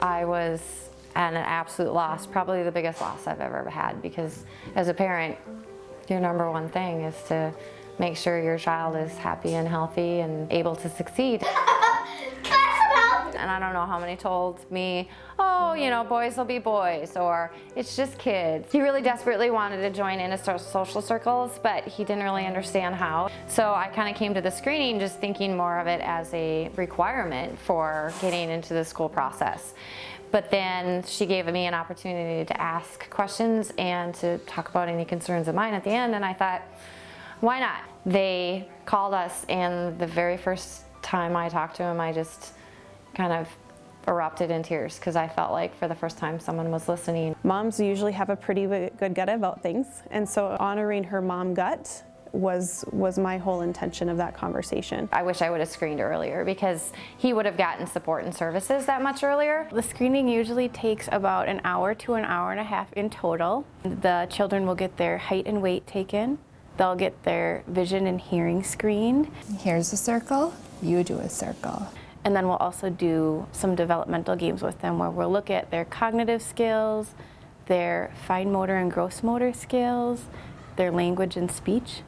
I was at an absolute loss, probably the biggest loss I've ever had, because as a parent, your number one thing is to make sure your child is happy and healthy and able to succeed. And I don't know how many told me, oh, you know, boys will be boys, or it's just kids. He really desperately wanted to join in social circles, but he didn't really understand how. So I kind of came to the screening just thinking more of it as a requirement for getting into the school process. But then she gave me an opportunity to ask questions and to talk about any concerns of mine at the end, and I thought, why not? They called us, and the very first time I talked to him, I just kind of erupted in tears because I felt like for the first time someone was listening. Moms usually have a pretty good gut about things, and so honoring her mom gut was my whole intention of that conversation. I wish I would have screened earlier because he would have gotten support and services that much earlier. The screening usually takes about an hour to an hour and a half in total. The children will get their height and weight taken. They'll get their vision and hearing screened. Here's a circle, you do a circle. And then we'll also do some developmental games with them where we'll look at their cognitive skills, their fine motor and gross motor skills, their language and speech.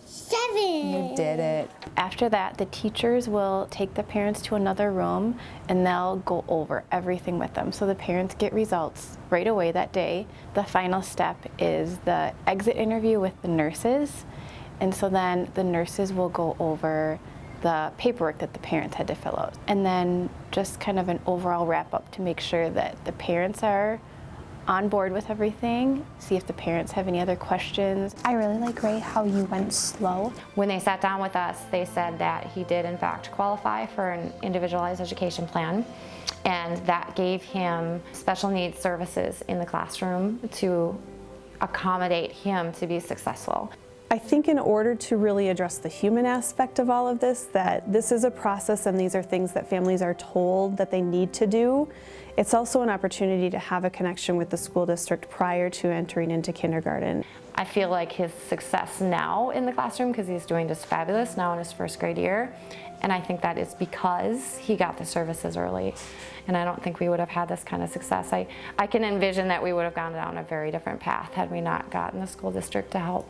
7. You did it. After that, the teachers will take the parents to another room and they'll go over everything with them. So the parents get results right away that day. The final step is the exit interview with the nurses. And so then the nurses will go over the paperwork that the parents had to fill out. And then just kind of an overall wrap up to make sure that the parents are on board with everything, see if the parents have any other questions. I really like, Ray, how you went slow. When they sat down with us, they said that he did in fact qualify for an individualized education plan, and that gave him special needs services in the classroom to accommodate him to be successful. I think in order to really address the human aspect of all of this, that this is a process and these are things that families are told that they need to do, it's also an opportunity to have a connection with the school district prior to entering into kindergarten. I feel like his success now in the classroom, because he's doing just fabulous now in his first grade year, and I think that is because he got the services early. And I don't think we would have had this kind of success. I can envision that we would have gone down a very different path had we not gotten the school district to help.